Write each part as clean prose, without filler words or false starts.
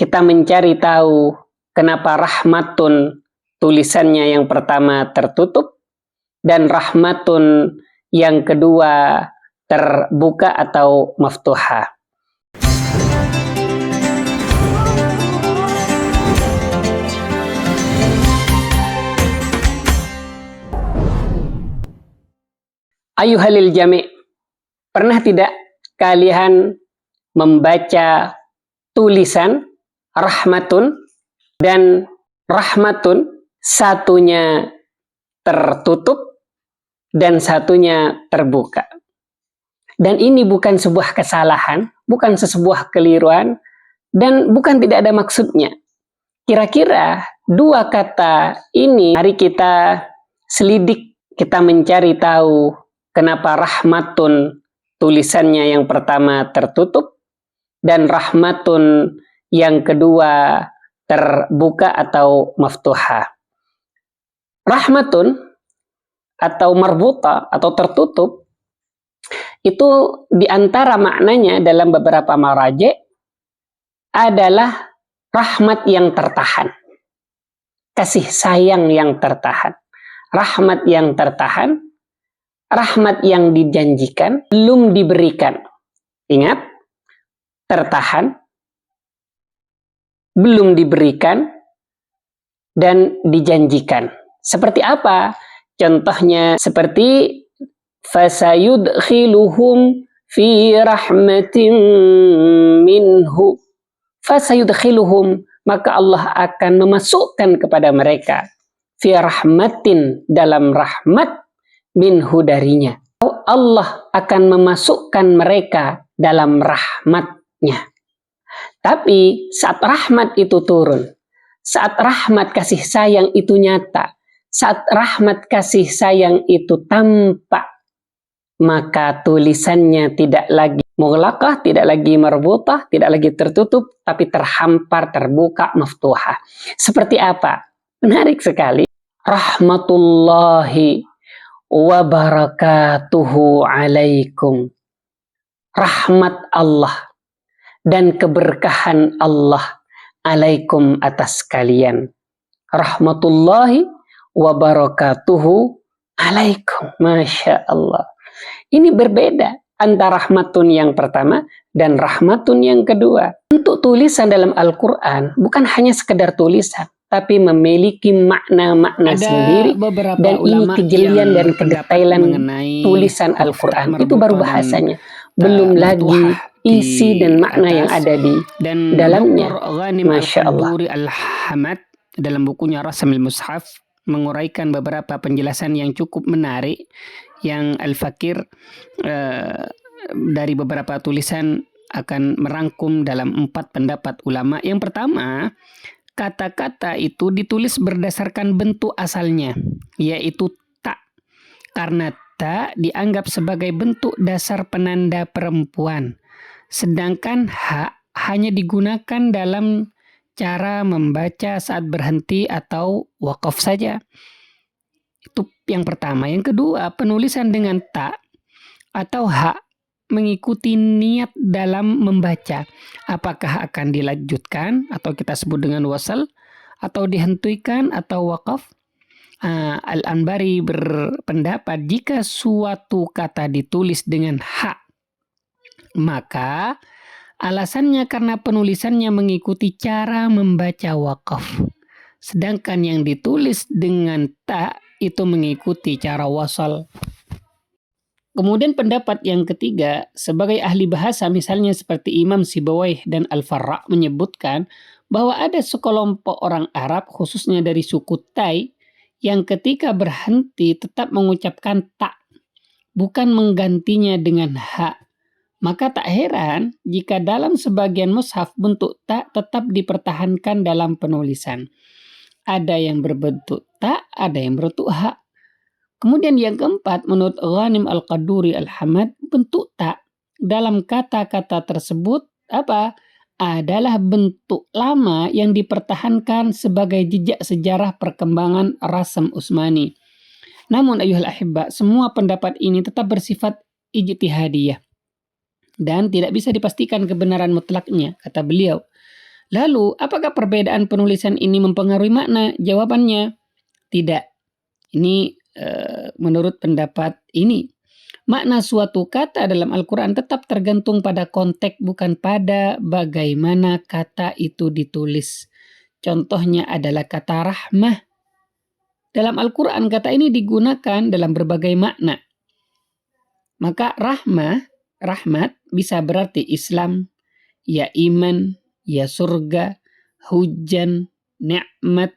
kita mencari tahu kenapa rahmatun tulisannya yang pertama tertutup dan rahmatun yang kedua terbuka atau maftuha. Ayuhalil jami', pernah tidak kalian membaca tulisan rahmatun dan rahmatun satunya tertutup dan satunya terbuka? Dan ini bukan sebuah kesalahan, bukan sebuah keliruan, dan bukan tidak ada maksudnya. Kira-kira dua kata ini mari kita selidik, kita mencari tahu kenapa rahmatun tulisannya yang pertama tertutup dan rahmatun yang kedua terbuka atau maftuha. Rahmatun atau marbuta atau tertutup itu diantara maknanya dalam beberapa maraji' adalah rahmat yang tertahan, kasih sayang yang tertahan, rahmat yang tertahan, rahmat yang dijanjikan belum diberikan. Ingat, tertahan, belum diberikan, dan dijanjikan. Seperti apa? Contohnya seperti fasayudkhiluhum fi rahmatin minhu. Fasayudkhiluhum, maka Allah akan memasukkan kepada mereka fi rahmatin, dalam rahmat, minhu, darinya. Allah akan memasukkan mereka dalam rahmatnya. Tapi saat rahmat itu turun, saat rahmat kasih sayang itu nyata, saat rahmat kasih sayang itu tampak, maka tulisannya tidak lagi mughlaqah, tidak lagi marbutah, tidak lagi tertutup, tapi terhampar, terbuka, maftuhah. Seperti apa? Menarik sekali. Rahmatullahi wa barakatuhu alaikum. Rahmat Allah dan keberkahan Allah alaikum atas kalian. Rahmatullahi wa barakatuhu alaikum. Masya Allah. Ini berbeda antara rahmatun yang pertama dan rahmatun yang kedua. Untuk tulisan dalam Al-Quran bukan hanya sekedar tulisan, tapi memiliki makna-makna sendiri. Dan ini kejelian dan kedetailan tulisan Al-Quran. Itu baru bahasanya. Belum lagi isi dan makna yang ada di dalamnya. Masya Allah. Al-Hamad dalam bukunya Rasamil Mushaf menguraikan beberapa penjelasan yang cukup menarik yang Al-Fakir dari beberapa tulisan akan merangkum dalam 4 pendapat ulama. Yang pertama, kata-kata itu ditulis berdasarkan bentuk asalnya, yaitu ta. Karena ta dianggap sebagai bentuk dasar penanda perempuan. Sedangkan ha hanya digunakan dalam cara membaca saat berhenti atau wakaf saja. Itu yang pertama. Yang kedua, penulisan dengan ta atau ha mengikuti niat dalam membaca. Apakah akan dilanjutkan atau kita sebut dengan wasal, atau dihentikan atau wakaf. Al-Anbari berpendapat jika suatu kata ditulis dengan ha, maka alasannya karena penulisannya mengikuti cara membaca wakaf. Sedangkan yang ditulis dengan ta itu mengikuti cara wasal. Kemudian pendapat yang ketiga, sebagai ahli bahasa misalnya seperti Imam Sibawayh dan Al-Farra menyebutkan bahwa ada sekelompok orang Arab khususnya dari suku Tai yang ketika berhenti tetap mengucapkan ta, bukan menggantinya dengan ha. Maka tak heran jika dalam sebagian mushaf bentuk ta tetap dipertahankan dalam penulisan. Ada yang berbentuk ta, ada yang berbentuk ha. Kemudian yang keempat, menurut Ghanim Al-Qaduri Al-Hamad, bentuk ta dalam kata-kata tersebut apa? Adalah bentuk lama yang dipertahankan sebagai jejak sejarah perkembangan Rasam Utsmani. Namun ayuhal ahibba, semua pendapat ini tetap bersifat ijtihadiyah dan tidak bisa dipastikan kebenaran mutlaknya, kata beliau. Lalu, apakah perbedaan penulisan ini mempengaruhi makna? Jawabannya, tidak. Ini menurut pendapat ini. Makna suatu kata dalam Al-Quran tetap tergantung pada konteks, bukan pada bagaimana kata itu ditulis. Contohnya adalah kata rahmah. Dalam Al-Quran kata ini digunakan dalam berbagai makna. Maka rahmat bisa berarti Islam, ya iman, ya surga, hujan, nikmat,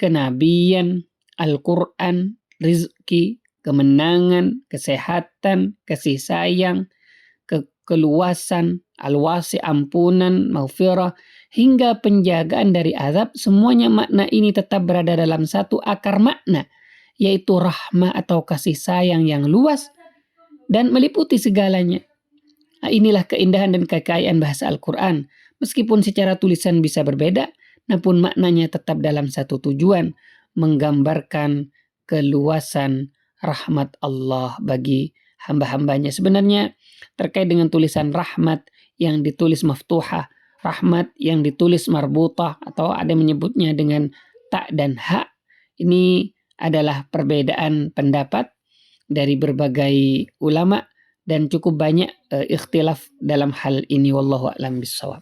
kenabian, Al-Quran, rizki, kemenangan, kesehatan, kasih sayang, keluasan, al-wasi, ampunan, maghfirah, hingga penjagaan dari azab. Semuanya makna ini tetap berada dalam satu akar makna, yaitu rahmah atau kasih sayang yang luas dan meliputi segalanya. Inilah keindahan dan kekayaan bahasa Al-Quran. Meskipun secara tulisan bisa berbeda, namun maknanya tetap dalam satu tujuan, menggambarkan keluasan rahmat Allah bagi hamba-hambanya. Sebenarnya terkait dengan tulisan rahmat yang ditulis maftuhah, rahmat yang ditulis marbutah, atau ada yang menyebutnya dengan ta dan ha, ini adalah perbedaan pendapat dari berbagai ulama dan cukup banyak ikhtilaf dalam hal ini. Wallahu a'lam bishawab.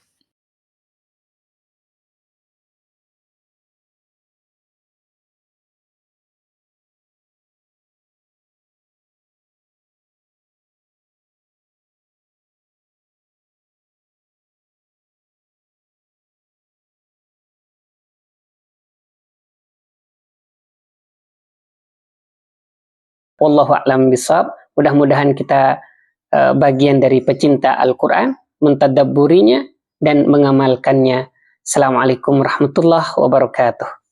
Wallahu a'lam bishawab. Mudah-mudahan kita bagian dari pecinta Al-Quran, mentadabburinya dan mengamalkannya. Assalamualaikum warahmatullahi wabarakatuh.